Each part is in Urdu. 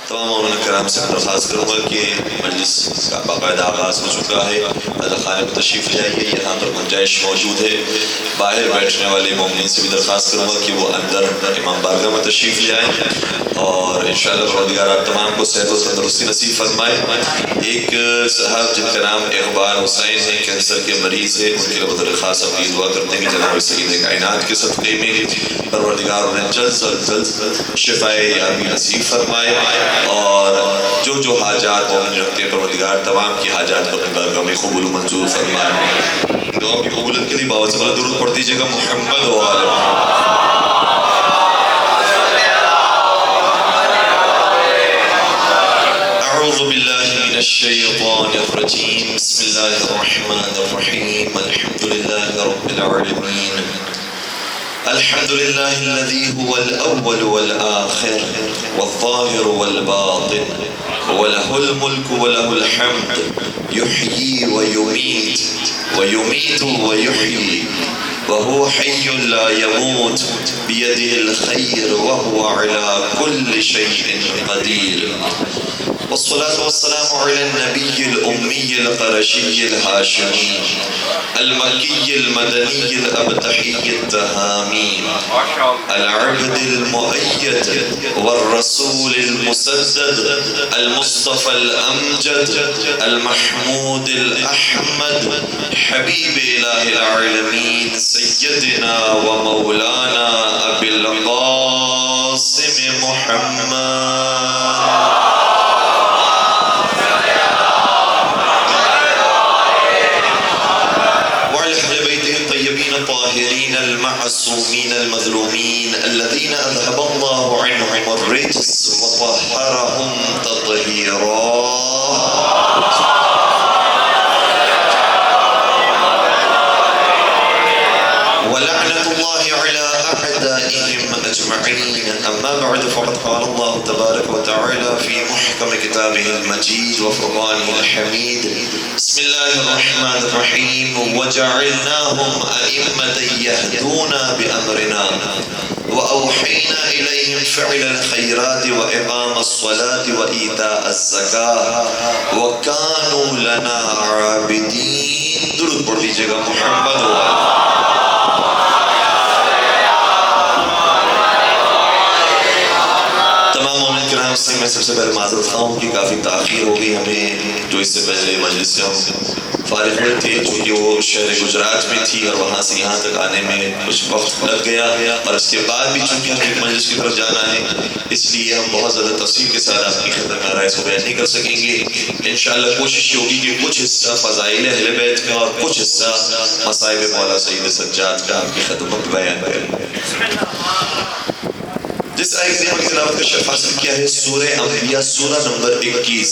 تمام مولانا کرام سے درخواست کروں گا کہ مجلس کا باقاعدہ آغاز ہو چکا ہے، اللہ خانے میں تشریف لے آئیے، یہاں پر گنجائش موجود ہے۔ باہر بیٹھنے والے مومنین سے بھی درخواست کروں گا کہ وہ اندر امام بارگاہ میں تشریف لے آئیں، اور انشاءاللہ پروردگار آپ تمام کو صحت و تندرستی نصیب فرمائے۔ ایک صاحب جن کا نام اقبال حسین ہے، کینسر کے مریض ہے، ان کے لیے بطور خاص اپنی دعا کرتے ہیں کہ جناب سید کائنات کے صدقے میں پروردگار انہیں جلد سے جلد شفائے عالمی نصیب فرمائے، اور جو حاجات مومن رکھتے ہیں پروردگار تمام کی حاجات کو اپنی بارگاہ میں قبول و منظور فرمائے۔ دعا کی قبولیت کے لیے باوجہ درود پڑھ دیجیے گا محمد و آل محمد۔ اعوذ باللہ من الشیطان الرجیم، بسم اللہ الرحمن الرحیم، الحمد للہ رب العالمین، الحمد للہ الذی هو الاول والآخر والظاہر والباطن وله الملک وله الحمد يحيي ويميت ويميت ويحيي وهو حي لا يموت بيده الخير وهو على كل شيء قدير، والصلاة والسلام على النبي الأمي القرشي الهاشمي المكي المدني الأبتحي التهامي العبد المؤيد والرسول المسدد المصطفى الأمجد المحمود الأحمد حبيب إله العالمين سيدنا ومولانا أبي القاسم محمد الطاهرين المعصومين المظلومين الذين أذهب الله عنهم الرجس وطهرهم تطهيرا، ولعنة الله على أعدائهم أجمعين. أما بعد، فقد قال الله تبارك وتعالى في محكم كتابه المجيد وفرقانه الحميد، بسم الله الرحمن الرحيم، وجعلناهم أئمة يهدون بأمرنا وأوحينا إليهم فعل الخيرات وإقام الصلاة وإيتاء الزكاة وكانوا لنا عابدين۔ درود پڑھ لیجیے گا محمد و سے میں سب سے پہلے معذرت خواہ ہوں کہ کافی تاخیر ہو گئی ہمیں، جو اس سے پہلے مجلس سے ہم فارغ ہوئے تھے، چونکہ وہ شہر گجرات میں تھی اور وہاں سے یہاں تک آنے میں کچھ وقت لگ گیا، اور اس کے بعد بھی چونکہ ہم ایک مجلس کی طرف جانا ہے، اس لیے ہم بہت زیادہ تفصیل کے ساتھ آپ کی خدمت میں آرائز کو بیان نہیں کر سکیں گے۔ انشاءاللہ کوشش ہوگی کہ کچھ حصہ فضائل اہل بیت کا اور کچھ حصہ مصائب مولا سید سجاد کا آپ کی خدمت میں بیان کریں۔ جس آیت کریمہ کی تلاوت کا شرف حاصل کیا ہے سورہ انبیاء سورہ نمبر 21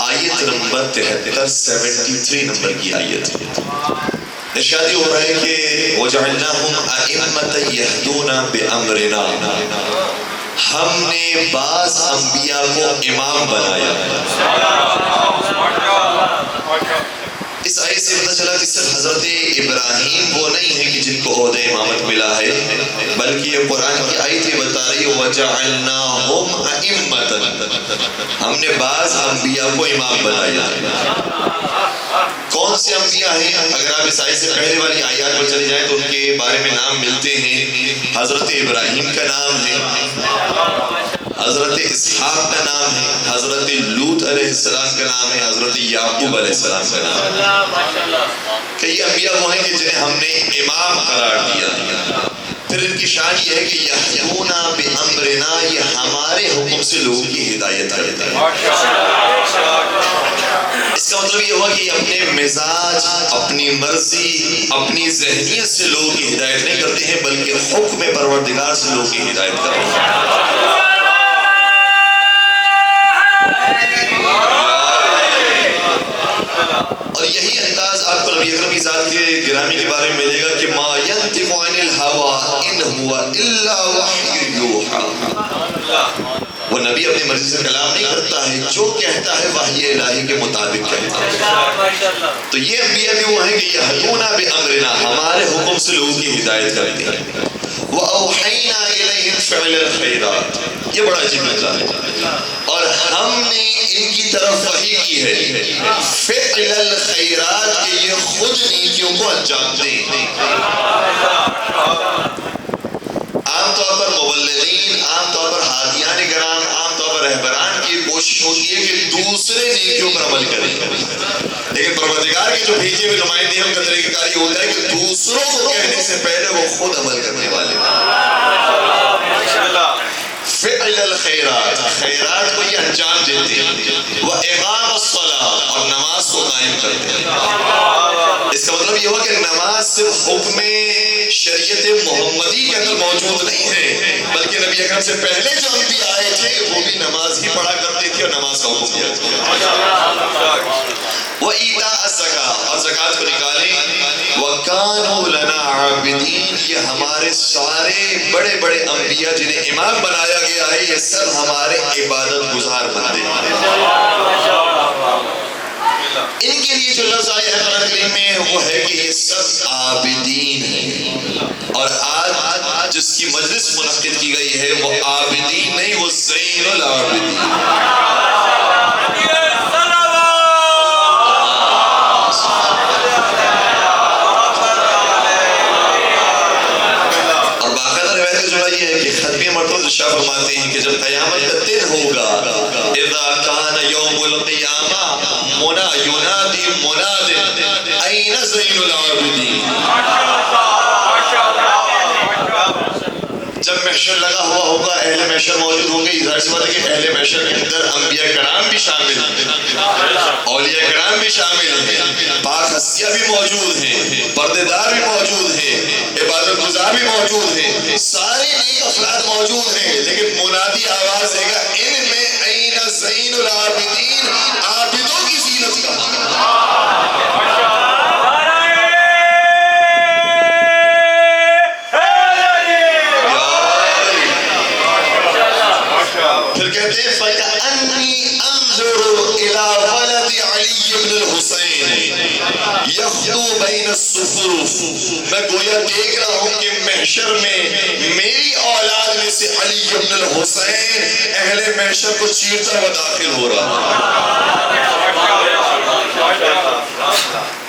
آیت نمبر 73 73 نمبر کی آیت ارشاد ہو رہا ہے کہ وَجَعَلْنَاهُمْ أَئِمَّةً يَهْدُونَ بِأَمْرِنَا، ہم نے بعض انبیاء کو امام بنایا۔ اس آیت سے پتہ چلا کہ صرف حضرت ابراہیم وہ نہیں ہیں کہ جن کو عہدہ امامت ملا ہے، بلکہ یہ قرآن کی آیت یہ بتا رہی ہے وَجَعَلْنَاهُمْ أَئِمَّةً، ہم نے بعض انبیاء کو امام بنایا۔ کون سے انبیاء ہیں؟ اگر آپ اس آیت سے پہلے والی آیات پر چلے جائیں تو ان کے بارے میں نام ملتے ہیں۔ حضرت ابراہیم کا نام ہے، حضرت اسحاق کا نام ہے، حضرت لوط علیہ السلام کا نام ہے، حضرت یعقوب علیہ السلام کا نام ہے۔ کئی انبیاء وہ ہیں کہ جنہیں ہم نے امام قرار دیا۔ پھر ان کی شان یہ ہے کہ یہدون بامرنا، یہ ہمارے حکم سے لوگوں کی ہدایت کرتے ہیں۔ اس کا مطلب یہ ہوا کہ یہ اپنے مزاج، اپنی مرضی، اپنی ذہنیت سے لوگوں کی ہدایت نہیں کرتے ہیں، بلکہ حکم پروردگار سے لوگوں کی ہدایت کرتے ہیں۔ اور یہی انداز آپ کو نبی اکرم کی ذات کے گرامی کے بارے میں ملے گا کہ ما ینطق عن الہوی ان هو الا وحی یوحی، وہ نبی اپنی مرضی سے کلام نہیں کرتا ہے، جو کہتا ہے وحی الہی کے مطابق کہتا ہے۔ تو یہ انبیاء بھی وہ ہیں کہ یہدون بامرنا، ہمارے حکم سے لوگوں کی ہدایت کرتے ہیں۔ وَأَوْحَيْنَا إِلَيْهِمْ فِعْلَ الْخَيْرَاتِ، یہ بڑا عجیب لفظ ہے، اور ہم نے ان کی طرف وحی کی ہے فعل الخیرات کہ یہ خود نیکیوں کو انجام دیں. عام طور پر مبلغین، عام طور پر ہادیان کرام، عام طور پر رہبران کی کوشش ہوتی ہے کہ دوسرے نیکیوں پر عمل کریں، لیکن پروردگار کے جو بھیجے ہوئے نمائندے ہم کا طریقہ کار یہ ہوتا ہے کہ دوسروں کو کہنے سے پہلے وہ خود عمل کرنے والے فعل الخیرات، خیرات کو یہ انجام دیتے ہیں، وَإِقَامَ الصَّلَاةِ اور نماز کو قائم کرتے ہیں. اس کا مطلب یہ ہوا کہ نماز صرف حکم شریعت محمدی کے اندر موجود نہیں ہے، بلکہ نبی اکرم سے پہلے جو انبیاء آئے تھے وہ بھی نماز ہی پڑھا کرتے تھے اور نماز کا حکم دیا تھا. وَإِيتَاءَ الزَّكَاةِ اور زکوٰۃ کو نکالیں. وَكَانُوا لَنَا عَابِدِينَ یہ ہمارے سارے بڑے بڑے انبیاء جنہیں امام بنایا گیا ہے یہ سب ہمارے عبادت گزار بندے ہیں. ان کے لیے جو لفظ آیا ہے قرآن کریم میں وہ ہے کہ یہ سب عابدین ہیں. اور آج جس کی مجلس منعقد کی گئی ہے وہ عابدین نہیں، وہ زین العابدین. اور باقاعدہ روایت کا جملہ یہ ہے کہ ختمی مرتبہ شاہ فرماتے ہیں کہ جب قیامت کا دن ہوگا اذا کان یوم القیامہ منا ینادی مناد این زین العابدین. جب محشر لگا ہوا ہوگا اہل محشر موجود ہوں گے، ظاہر سی بات ہے کہ اہل محشر کے اندر انبیاء کرام بھی شامل ہیں، اولیاء کرام بھی شامل ہیں، پاک ہستیاں بھی موجود ہیں، پردے دار بھی موجود ہیں، عبادت گزار بھی موجود ہیں، سارے نیک افراد موجود ہیں. لیکن منادی آواز دے گا ان میں این زین العابدین، عابدوں کی زینت کہاں. پھر کہتے ہیں فَكَأَنِّي أَنظُرُ إِلَى وَلَدِ عَلِيِّ بْنِ الْحُسَيْنِ يَخْطُو بَيْنَ الصُّفُوفِ میں گویا دیکھ رہا ہوں کہ محشر میں میری اولاد میں سے علی بن الحسین اہل محشر کو چیرتا ہوا داخل ہو رہا.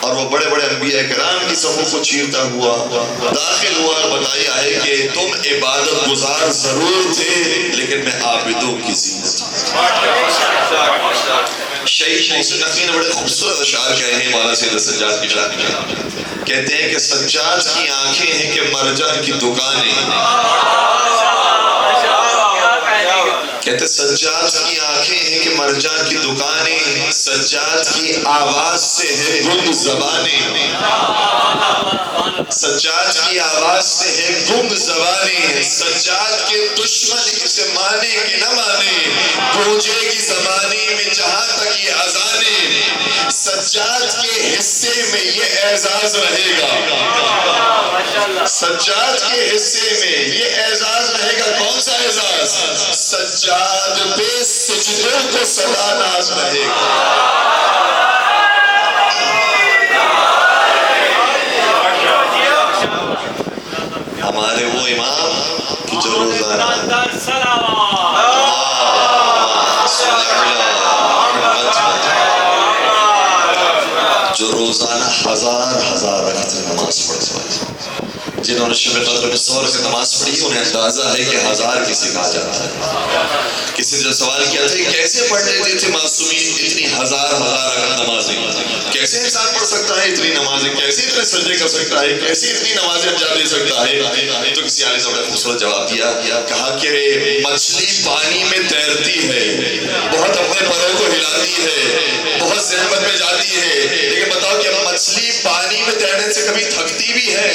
اور وہ بڑے بڑے انبیاء کرام کی صفوں کو چیرتا ہوا داخل ہوا اور بتایا ہے کہ تم عبادت گزار ضرور تھے لیکن میں عابدوں کی زینت ہوں. شیخ محسن نقوی نے بڑے خوبصورت اشعار کہے ہیں مولانا سید سجاد کی شان میں. کہتے ہیں کہ سجاد کی آنکھیں ہیں کہ مرجان کی دکانیں. کہتے سجاد کی آنکھیں ہیں کہ مرجان کی دکانیں، سجاد کی آواز سے ہے گنگ زبانیں. سجاد کی آواز سے ہے گنگ زبانیں، سجاد کے دشمن اسے مانے کہ نہ مانے، گونجے گی زمانے میں جہاں تک یہ اذانیں. سجاد کے حصے میں یہ اعزاز رہے گا، سجاد کے حصے میں یہ اعزاز رہے گا. کون سا اعزاز؟ سجاد پہ سجدوں کو صدا ناز رہے گا. ہمارے وہ امام کہ جو روزانہ جو روزانہ ہزار رکعت نماز پڑھتے ہیں، جنہوں نے شب قدر میں 100 رکعت نماز پڑھی انہیں اندازہ ہے کہ 1000 کسی کہا جاتا ہے. کسی نے جب سوال کیا تھا کہ کیسے پڑھ لیتے تھے معصومین اتنی ہزار رکعت نمازیں، کیسے انسان پڑھ سکتا ہے اتنی نمازیں، کیسے اتنے سجدے کر سکتا ہے، کیسے اتنی نمازیں انجام دے سکتا ہے؟ تو کسی عالم نے خوبصورت جواب دیا، کہا کہ مچھلی پانی میں تیرتی ہے، بہت اپنے پروں کو ہلاتی ہے، بہت زحمت میں جاتی ہے، لیکن بتاؤ کہ مچھلی پانی میں تیرنے سے کبھی تھکتی بھی ہے؟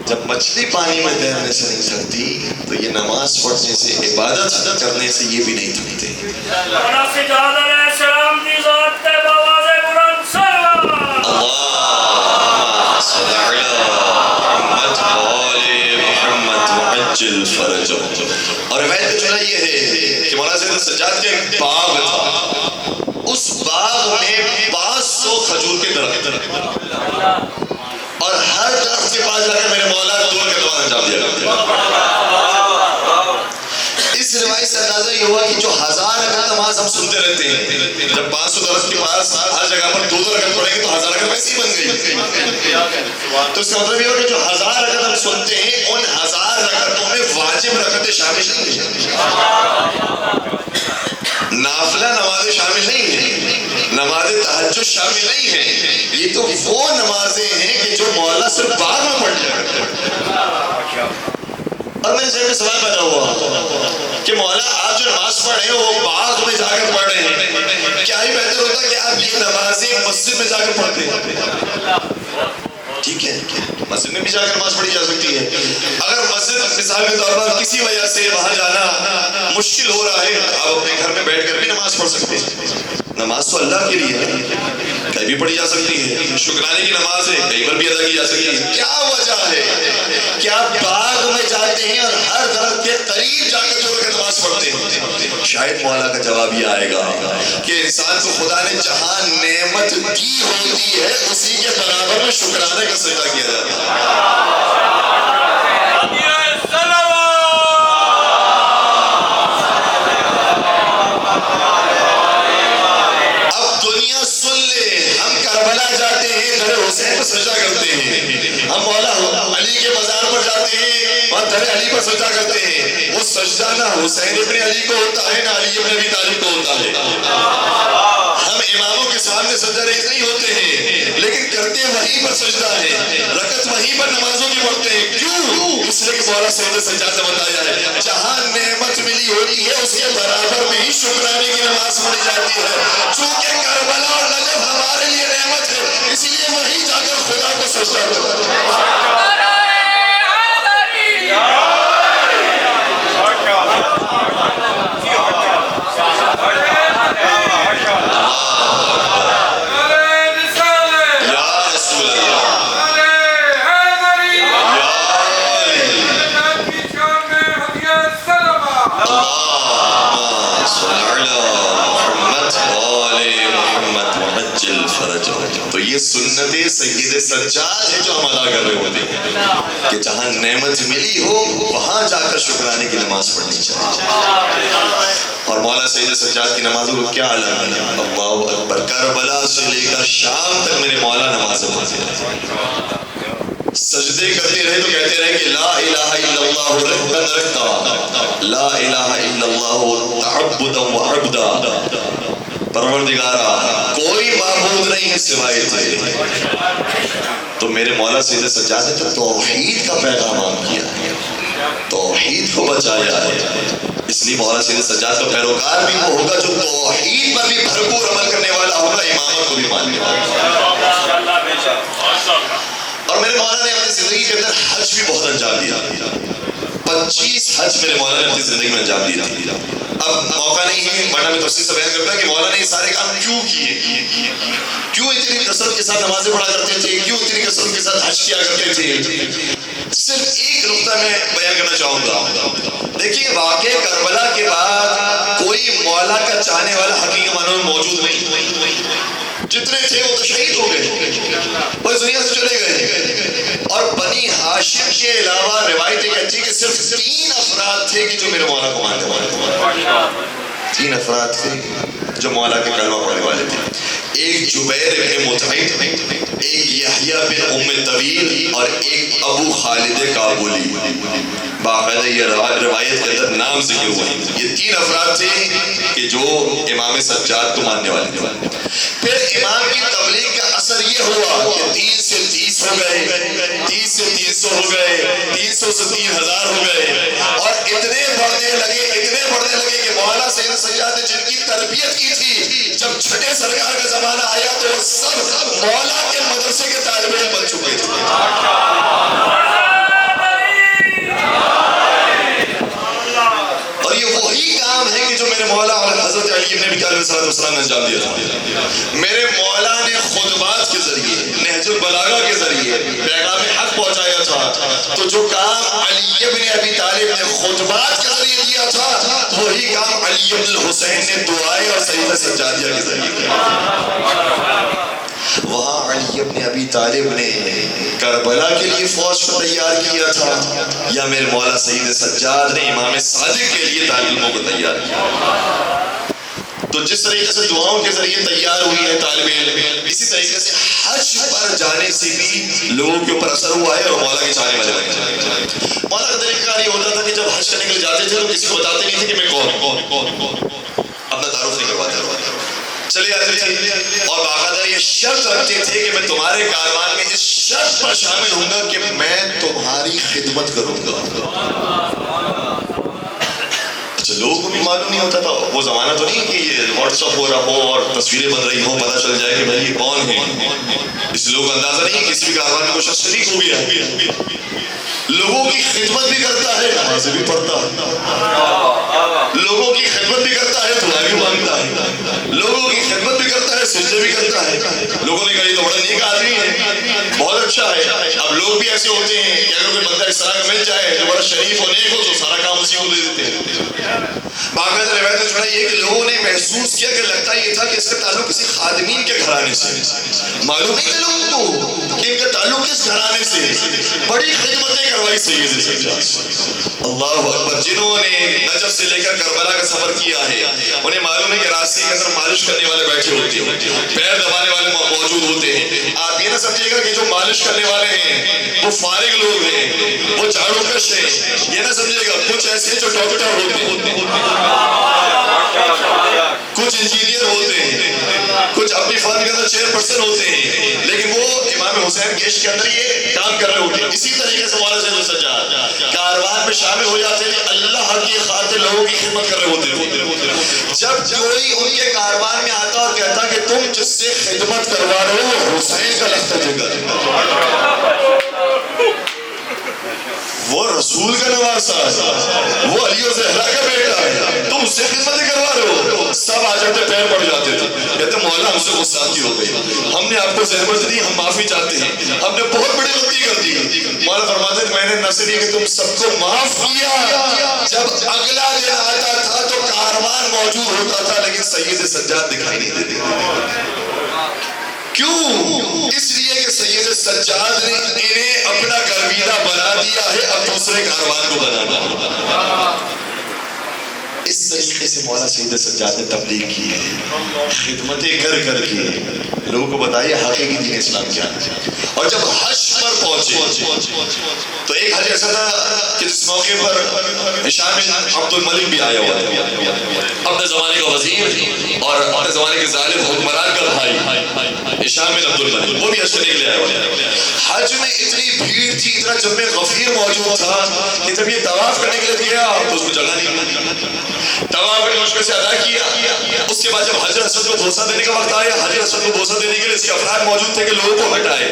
جب مچھلی پانی میں تیرنے سے نہیں تھکتی تو یہ نماز پڑھنے سے، عبادت کرنے سے یہ بھی نہیں تھکتے. اور روایت کا جملہ یہ ہے کہ مولانا سید سجاد کا ایک باغ تھا، اس باغ میں 500 کھجور کے درخت تھے اور ہر درخت کے پاس جا کر میرے مولا 2 رکعت نماز انجام دیا کرتے. اس روایت سے اندازہ یہ ہوا کہ جو 1000 رکعت نماز ہم سنتے رہتے ہیں، جب 500 درجے کے پاس ہر جگہ پر 2 رکعت پڑھیں گے تو 1000 رکعت ویسے ہی بن گئی. تو اس کا مطلب یہ ہوا کہ جو 1000 رکعت ہم سنتے ہیں ان 1000 رکعتوں میں واجب رکعتیں شامل نہیں ہیں، نافلہ نمازیں شامل نہیں ہیں، نماز تہجد شامل نہیں ہیں. یہ تو وہ نمازیں ہیں کہ جو مولا صرف باغ میں پڑھ لیا. اور میرے ذہن میں سوال پیدا ہوا کہ مولا آپ جو نماز پڑھ رہے ہیں وہ باغ میں جا کر پڑھ رہے ہیں، کیا ہی بہتر ہوتا کہ آپ یہ نمازیں مسجد میں جا کر پڑھتے ہیں؟ ٹھیک ہے، مسجد میں بھی جا کر نماز پڑھی جا سکتی ہے. اگر مسجد مثال کے طور پر کسی وجہ سے وہاں جانا مشکل ہو رہا ہے تو آپ اپنے گھر میں بیٹھ کر بھی نماز پڑھ سکتے ہیں. نماز تو اللہ کے لیے ہے، کہیں بھی پڑھی جا سکتی ہے. شکرانے کی نماز ہے، کہیں پر بھی ادا کی جا سکتی ہے. کیا وجہ ہے کہ آپ باغ میں جاتے ہیں اور ہر درخت کے قریب جا کر چھوڑ کر نماز پڑھتے ہیں؟ شاید مولا کا جواب یہ آئے گا کہ انسان کو خدا نے جہاں نعمت دی ہوتی ہے اسی کے برابر میں شکرانے کا سجدہ کیا جاتا ہے. حسین پر سجدہ کرتے ہیں، ہم مولا علی کے مزار پر جاتے ہیں، وہاں در علی پر سجدہ کرتے ہیں. وہ سجدہ نہ حسین ابن علی کو ہوتا ہے نہ علی ابن ابی طالب کو ہوتا ہے. ہم اماموں کے سامنے سجدہ ریز نہیں ہوتے ہیں لیکن کرتے وہیں پر سجدہ ہے، رکعت وہیں پر نمازوں کی پڑھتے ہیں. کیوں؟ اس لیے کہ مولا سید سجاد نے بتایا ہے جہاں نعمت ملی ہوتی ہے اس کے برابر میں ہی شکرانے کی نماز پڑھی جاتی ہے. چونکہ کربلا اور نجف ہمارے لیے نعمت ہے اسی لیے وہیں جا کر خدا کو سجدہ کرتے ہیں. تو یہ سنت سید سجاد ہے جو ہم ادا کر رہے ہوتے ہیں کہ جہاں نعمت ملی ہو وہاں جا کر شکرانے کی نماز پڑھنی چاہیے. اور مولا سید سجاد کی نمازوں کو کیا عالم ہے، اللہ اکبر. کربلا سے لے کر شام تک میرے مولا نمازیں پڑھتے رہے، سجدے کرتے رہے تو کہتے رہے کہ لا الہ الا اللہ ربنا رکھتا، لا الہ الا اللہ تعبدا و عبدا. پروردگارا کوئی معبود نہیں ہے سوائے تیرے. تو میرے مولا سید سجاد نے تو توحید کا پیغام عام کیا ہے، توحید کو بچایا ہے. اس لیے مولا سید سجاد کا پیروکار بھی وہ ہوگا جو توحید پر بھی بھرپور عمل کرنے والا ہوگا، امامت کو بھی ماننے والا. اور میرے مولا نے اپنی زندگی کے اندر حج بھی بہت انجام دیا، 25 حج میرے مولا نے اپنی زندگی میں انجام دیا. اب موقع نہیں ہے ورنہ میں تفصیل سے بیان کرتا کہ مولا نے یہ سارے کام کیوں کیے، کیوں اتنی کثرت کے ساتھ نمازیں پڑھا کرتے تھے، کیوں اتنی کثرت کے ساتھ حج کیا کرتے تھے. صرف ایک نقطہ میں بیان کرنا چاہوں گا. دیکھیے واقعہ کربلا کے بعد کوئی مولا کا چاہنے والا حقیقی معنوں میں موجود نہیں. جتنے تھے وہ تو شہید ہو گئے، وہ اس دنیا سے چلے گئے. اور بنی ہاشم کے علاوہ روایتیں کہتی ہیں کہ صرف 3 افراد تھے کہ جو میرے مولا کو ماننے والے تھے. 3 افراد تھے جو مولا کے کلمہ پڑھنے والے تھے. ایک جبیر بن مطعم، ایک یحییٰ بن ام طویل اور ایک ابو خالد کابلی. باقاعدہ یہ روایت کے اندر نام ذکر ہوئے. یہ 3 افراد تھے کہ جو امام سجاد کو ماننے والے تھے. پھر امام کی تبلیغ کا اثر یہ ہوا کہ 3 سے 30 ہو گئے، 30 سے 300 ہو گئے، 300 سے 3000 ہو گئے. اور اتنے بڑھنے لگے کہ مولا سید سجاد نے جن کی تربیت کی تھی جب چھٹے سرکار کا زمانہ آیا تو وہ سب مولا کے مدرسے کے طالب علم بن چکے تھے. اور یہ وہی کام ہے کہ جو میرے مولا اور حضرت علی بن ابی طالب علیہ السلام نے انجام دیا تھا. میرے مولا نے خطبات کے ذریعے، نہج البلاغہ کے ذریعے پیغام حق پہنچایا تھا. تو جو کام علی بن ابی طالب نے خطبات کے ذریعے دیا تھا وہی کام علی بن الحسین نے دعائیں اور سجدہ سجادیہ کے ذریعے کیا. وہاں علی بن ابی طالب نے کربلا کے لیے فوج کو تیار کیا تھا یا میرے مولا سید سجاد نے امام صادق کے لیے علموں کو تیار کیا. تو جس طریقے سے دعاؤں کے ذریعے تیار ہوئی ہے طالب علم، اسی طریقے سے حج پر جانے سے بھی لوگوں کے اوپر اثر ہوا ہے اور مولا کے چاہنے والے بن گئے. مولا کا طریقہ کار یہ ہوتا تھا کہ جب حج کرنے کے لیے جاتے تھے تو کسی کو بتاتے نہیں تھے کہ میں کون، اپنا تعارف نہیں کرواتے چلے جاتے تھے اور باقاعدہ یہ شرط رکھتے تھے کہ میں تمہارے کاروان میں اس شرط پر شامل ہوں گا کہ میں تمہاری خدمت کروں گا. اچھا لوگوں کو بھی معلوم نہیں ہوتا تھا، وہ زمانہ تو نہیں کہ یہ واٹس ایپ ہو رہا ہو اور تصویریں بن رہی ہوں پتہ چل جائے کہ بھائی یہ کون ہے. اس لوگوں کو اندازہ نہیں کسی بھی کاروان میں کوئی شخص شریک ہو گیا، لوگوں کی خدمت بھی کرتا ہے، نمازیں بھی پڑھتا ہے، لوگوں کی خدمت بھی کرتا ہے، دعائیں بھی مانگتا ہے، لوگوں کی خدمت بھی کرتا ہے، سجدے بھی کرتا ہے. لوگوں نے کہا یہ تو بڑا نیک آدمی ہے، بہت اچھا ہے. اب لوگ بھی ایسے ہوتے ہیں کہ اگر کوئی بندہ اس طرح کا مل جائے جو بڑا شریف اور نیک ہو تو سارا کام اسی کو دے دیتے ہیں. باقاعدہ روایت سنا یہ کہ لوگوں نے محسوس کیا کہ لگتا یہ تھا کہ اس کا تعلق کسی خادمین کے گھرانے سے. معلوم نہیں تھا لوگوں کو کہ ان کا تعلق کس گھرانے سے. بڑی خدمتیں کروائی سید سجاد. اللہ اکبر. جنہوں نے نجف سے لے کر کربلا کا سفر کیا ہے انہیں معلوم ہے کہ راستے کے اندر مالش کرنے والے بیٹھے ہوتے ہیں، پیر دبانے والے موجود ہوتے ہیں. آپ یہ نہ سمجھیے گا کہ جو مالش کرنے والے ہیں وہ فارغ لوگ ہیں، وہ جھاڑو کش ہیں. یہ نہ سمجھیے گا کچھ ایسے جو ڈاکٹر ہوتے ہیں، کچھ انجینئر ہوتے ہیں، کچھ اپنی فرم کے اندر چیئر پرسن ہوتے ہیں، لیکن وہ امام حسین کیش کے اندر یہ کام کر رہے ہوتے ہیں. اسی طریقے سے مولانا سید سجاد کاروان میں شامل ہو جاتے ہیں، اللہ کی خاطر لوگوں کی خدمت کر رہے ہوتے ہیں. جب کوئی ان کے کاروان میں آتا اور کہتا کہ تم جس سے خدمت کروا رہے ہو حسین کا لشکر جگہ، وہ رسول کا نواسا ہے، وہ علی و زہرا کا بیٹا ہے، تم اس سے خدمتیں کروا رہے ہو. سب آ جاتے پیر پڑ جاتے تھے، کہتے مولا ہم سے غصاتی ہو گئی، ہم نے آپ کو زحمت دی، ہم معافی چاہتے ہیں، ہم نے بہت بڑی غلطی کر دی. مولا فرماتے ہیں میں نے نہ صرف یہ کہ تم سب کو معاف کیا، جب اگلا دن آتا تھا تو کاروان موجود ہوتا تھا لیکن سید سجاد دکھائی نہیں دیتے. کیوں؟ اس لیے کہ سید سجاد نے انہیں اپنا گرویدہ بنا دیا ہے، اب دوسرے کاروان کو بنانا ہے. اس طریقے سے مولا سید سجاد نے تبلیغ کی ہے، خدمتیں کر کر کے لوگوں کو بتائیے حقیقی دین اسلام کیا ہے. اور جب حج پر پہنچے تو ایک حج ایسا تھا کہ جس موقع پر ہشام بن عبد الملک بھی آیا ہوا تھا، اپنے زمانے کا وزیر اور اپنے زمانے کے ظالم حکمران کا بھائی ہشام بن عبد الملک، وہ بھی حج کرنے کے لیے آیا ہوا تھا. حج میں اتنی بھیڑ تھی، اتنا جب میں غفیر موجود تھا کہ جب یہ طواف کرنے کے لیے گیا تو اس کو جگہ نہیں ملی. طواف بڑی مشکل سے ادا کیا. اس کے بعد جب حجر اسود کو بوسہ دینے کا وقت آیا، حجر اسود کو بوسہ دینے کے لیے اس کے افراد موجود تھے کہ لوگوں کو ہٹائے،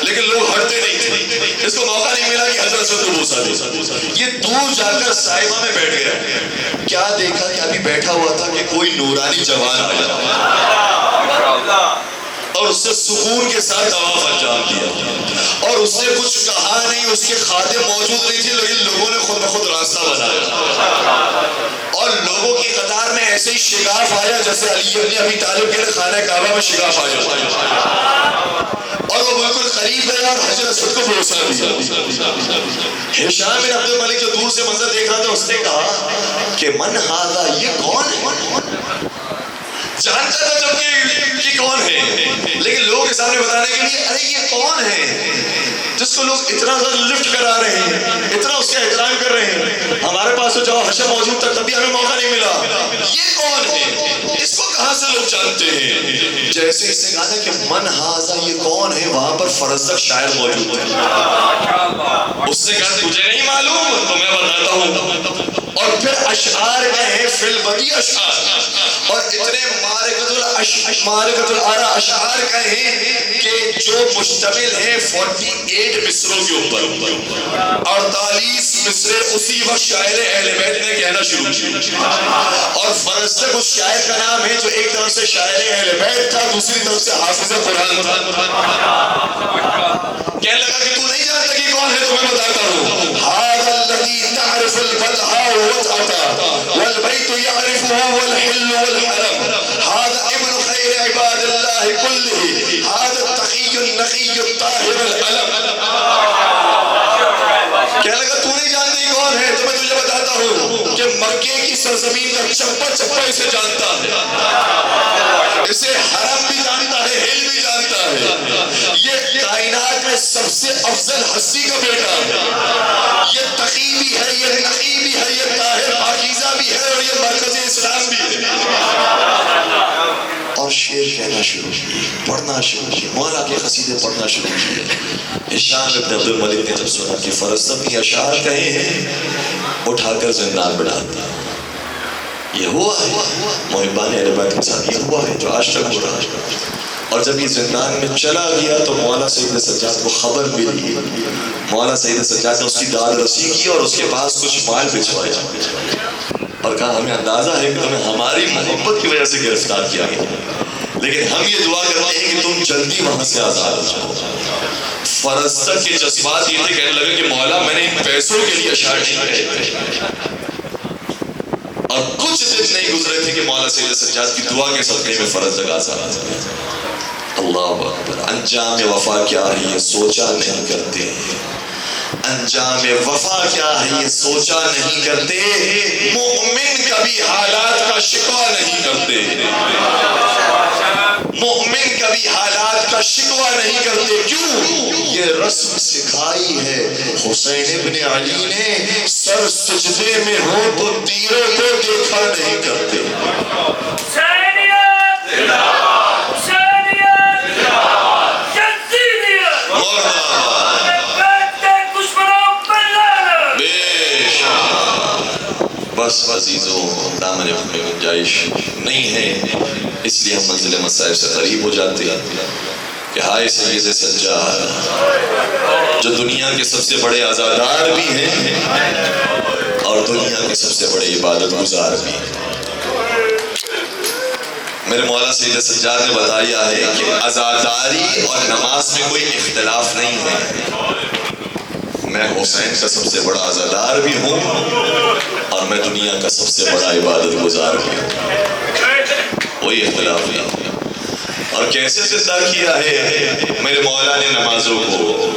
لیکن لوگ ہٹتے نہیں تھے. اس کو موقع نہیں ملا کہ حجر اسود کو بوسہ دے. یہ دور جا کر صاحبہ میں بیٹھ گیا. کیا دیکھا کہ ابھی بیٹھا ہوا تھا کہ کوئی نورانی جوان آیا اور اس سے سکون کے ساتھ طواف انجام دیا، اور اس نے کچھ کہا نہیں، اس کے خادم موجود نہیں تھے، لیکن لوگوں نے خود بخود راستہ بنایا اور لوگوں کی قطار میں ایسے ہی شگاف آیا جیسے علی بن ابی طالب کے خانہ کعبہ میں شگاف آیا، اور وہ بالکل قریب گیا اور حجر اسود کو بوسہ دیا. ہشام بن عبد الملک جو دور سے منظر دیکھ رہا تھا اس نے کہا کہ من ھذا، یہ کون ہے؟ جانتا تھا جب کہ یہ کون ہے، لیکن لوگوں کے سامنے بتانے کے لیے ارے یہ کون ہے جس کو لوگ اتنا زیادہ لفٹ کرا رہے ہیں، اتنا اس کا احترام کر رہے ہیں. ہمارے پاس تو جب حشر موجود تھا تبھی ہمیں موقع نہیں ملا. یہ کون ہے؟ اس کو کہاں سے لوگ جانتے ہیں؟ جیسے اس نے کہا کہ من ھذا، یہ کون ہے، وہاں پر فرزدق شاعر موجود ہے. اس نے کہا تجھے نہیں معلوم تو میں بتاتا ہوں. اور پھر اشعار کہیں فی البدی اشعار، اور اتنے معرکۃ الارا اشعار کہیں کہ جو مشتمل ہیں 48 مصروں کے اوپر. 48 مصرے اسی وقت شاعر اہل بیت نے کہنا شروع کیا. اور فرزدق اس شاعر کا نام ہے جو ایک طرف سے شاعر اہل بیت تھا، دوسری طرف سے حافظ قرآن تھا. کہنے لگا کہ تو نہیں جانتا کہ کون ہے، تمہیں بتاتا ہوں. ھذا الذی تعرف البدھا والعطا والبیت یعرفہ والحل والحرم، ھذا ابن خیر عباد اللہ کلہ، ھذا التقی النقی الطاہر العلم. کہنے لگا تو نہیں جانتی کون ہے، تو میں تجھے بتاتا ہوں کہ مکے کی چپا چپا اسے جانتا ہے، اسے حرم بھی جانتا ہے، ہل بھی جانتا ہے۔ یہ کائنات میں سب سے افضل ہستی کا بیٹا ہے، یہ تقی بھی ہے، یہ نقی بھی ہے، یہ طاہر پاکیزہ بھی ہے، اور یہ مرکز اسلام بھی ہے۔ اور شعر کہنا شروع کیے، پڑھنا شروع کیے، مولا کے قصیدے پڑھنا شروع کیے۔ ہشام ابن عبد الملک نے جب سنا کہ فرزدق یہ اشعار کہے ہیں، اٹھا کر زندان میں ڈال دیا۔ یہ ہوا ہے محبان اہل بیت کے ساتھ، یہ ہوا ہے جو آج تک ہو رہا ہے۔ اور جب یہ زندان میں چلا گیا تو مولا سید سجاد کو خبر ملی، مولا سید سجاد نے اس کی داد رسی کی اور اس کے پاس کچھ مال بھجوایا اور کہا ہمیں اندازہ ہے کہ تمہیں ہماری محبت کی وجہ سے گرفتار کیا گیا، لیکن ہم یہ دعا کرتے ہیں کہ تم جلدی وہاں سے آزاد ہو جاؤ۔ فرزدق کے جذبات یہ تھے، کہنے لگے کہ مولا میں نے ان پیسوں کے لیے اشعار نہیں کہے، اور کچھ دن نہیں گزرے تھے کہ مولا سید سجاد کی دعا کے صدقے میں فرزدق آزاد ہو گیا۔ اللہ اکبر۔ انجام وفا کیا ہے یہ سوچا نہیں کرتے، انجام وفا کیا ہے یہ سوچا نہیں کرتے، مومن کبھی حالات کا شکوہ نہیں کرتے، مومن کبھی حالات کا شکوہ نہیں کرتے۔ کیوں؟ یہ رسم سکھائی ہے حسین ابن علی نے، سر سجدے میں ہو تو تیروں کو دیکھا نہیں کرتے۔ بس عزیزوں، دامن میں گنجائش نہیں ہے، اس لیے ہم منزل مصائب سے قریب ہو جاتے ہیں کہ ہائے سید سجاد جو دنیا کے سب سے بڑے عزادار بھی ہیں اور دنیا کے سب سے بڑے عبادت گزار بھی ہیں۔ میرے مولا سید سجاد نے بتایا ہے کہ عزاداری اور نماز میں کوئی اختلاف نہیں ہے، میں حسین کا سب سے بڑا عزادار بھی ہوں اور میں دنیا کا سب سے بڑا عبادت گزار بھی ہوں، کوئی اختلاف نہیں۔ اور کیسے زندہ کیا ہے میرے مولا نے نمازوں کو،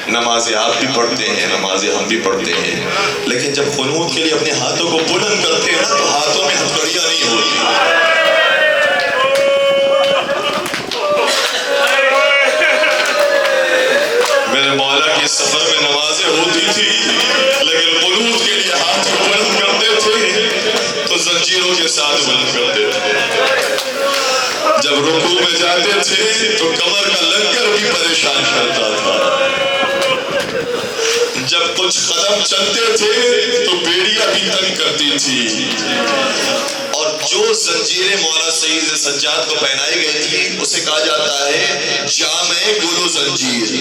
نمازیں آپ بھی پڑھتے ہیں، نمازیں ہم بھی پڑھتے ہیں، لیکن جب قنوت کے لیے اپنے ہاتھوں کو بلند کرتے ہیں نا تو ہاتھوں میں ہتھکڑیاں نہیں ہوتی۔ میرے مولا کے سفر میں نمازیں ہوتی تھی لیکن قنوت کے لیے ہاتھ کو بلند کرتے تھے تو زنجیروں کے ساتھ بلند کرتے تھے، جب رکوع میں جاتے تھے تو کمر کا لنگر بھی پریشان کرتا تھا، جب کچھ قدم چلتے تھے تو بیڑیاں بھی تنگ کرتی تھی۔ اور جو زنجیریں مولا سید سجاد کو پہنائی گئی تھی اسے کہا جاتا ہے جامع گلو زنجیر۔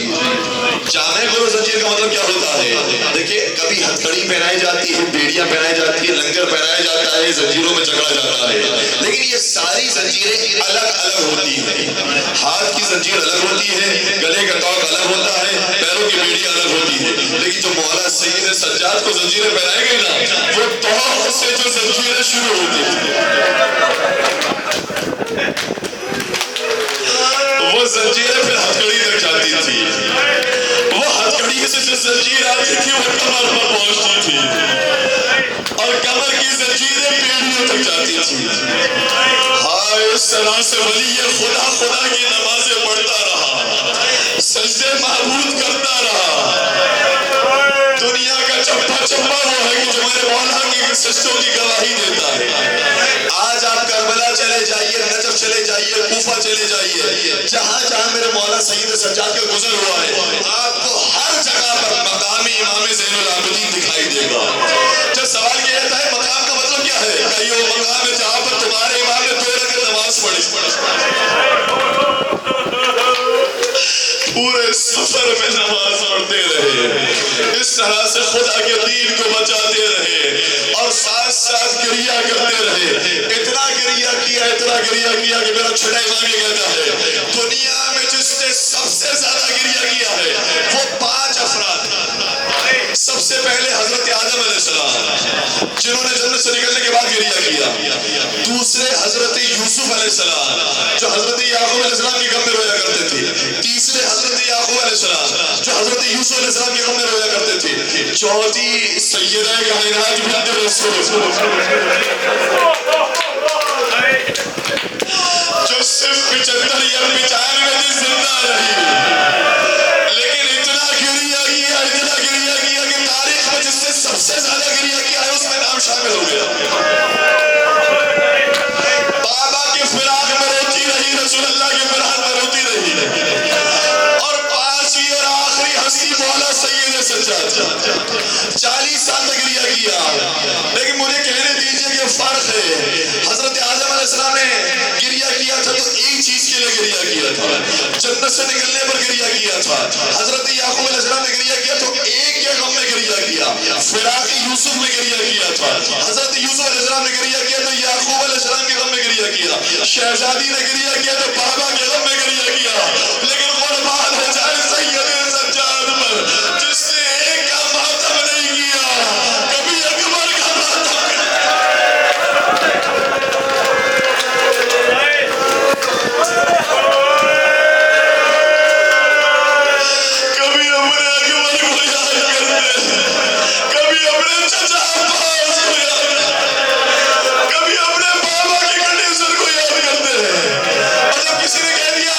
جامع گلو زنجیر کا مطلب کیا ہوتا ہے؟ دیکھیں، کبھی ہتھکڑی پہنائی جاتی ہے، بیڑیاں پہنائی جاتی ہے، لنگر پہنایا جاتا ہے، زنجیروں میں جکڑا جاتا ہے، لیکن یہ ساری زنجیریں الگ الگ ہوتی ہیں۔ ہاتھ کی زنجیر الگ ہوتی ہے، گلے کا توق الگ ہوتا ہے، پیروں کی بیڑی الگ ہوتی ہے، لیکن جو مولا سید سجاد کو زنجیریں پہنائی گئی نا وہ توق سے جو زنجیریں شروع ہوتی تھی وہ زنجیریں پھر ہتھکڑی تک جاتی تھی، وہ ہتھکڑی سے جو زنجیر آتی تھی وہ کمر پر پہنچتی تھی اور کمر کی زنجیریں بیڑیوں تک جاتی تھی۔ ہائے اس طرح سے ولی خدا خدا کی نمازیں پڑھتا رہا، سجدے معبود کرتا رہا۔ دنیا کا چپا چپا وہ ہے کہ جو میرے مولا کی سجدوں کی گواہی دیتا ہے۔ آج آپ کربلا چلے جائیے، نجف چلے جائیے، کوفہ چلے جائیے، جہاں جہاں میرے مولا سید سجاد کا گزر ہوا ہے آپ کو ہر جگہ پر مقام امام زین العابدین دکھائی دے گا۔ جب سوال یہ رہتا ہے مقام کا مطلب کیا ہے، کہ وہ مقام ہے جہاں پر تمہارے امام نے 2 رکعت نماز پڑھی، پورے سفر میں نماز پڑھتے رہے، اس طرح سے خدا کے دین کو بچاتے رہے اور ساتھ ساتھ گریہ کرتے رہے۔ اتنا گریہ کیا کہ میرا چھوٹا امام یہ کہتا ہے دنیا میں جس نے سب سے زیادہ گریہ کیا ہے وہ 5 افراد۔ سب سے پہلے حضرت آدم علیہ السلام جنہوں نے جنت سے نکلنے کے بعد گریہ کیا، دوسرے حضرت یوسف علیہ السلام جو حضرت یعقوب علیہ السلام کی غم میں رویا کرتے تھے، تیسرے حضرت یعقوب علیہ السلام جو حضرت یوسف علیہ السلام کی غم میں رویا کرتے تھے، چوتھی سیدہ کائنات بنت رسول علیہ السلام نے گریہ کیا تو یعقوب علیہ السلام کے غم میں گریہ کیا، شہزادی نے گریہ کیا تو بابا کے غم میں گریہ کیا، لیکن قربان ہے جائے سید سجاد پر جس نے ایک کا ماتم نہیں کیا، کبھی اکبر کا ماتم کبھی اپنے اکبر کو یاد کرتے، کبھی اپنے چچا عباس کو یاد کرتے، کبھی اپنے بابا کی کنڈیشن کو یاد کرتے ہیں، اور جب کسی نے کہہ دیا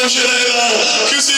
خاموش رہنا، کسی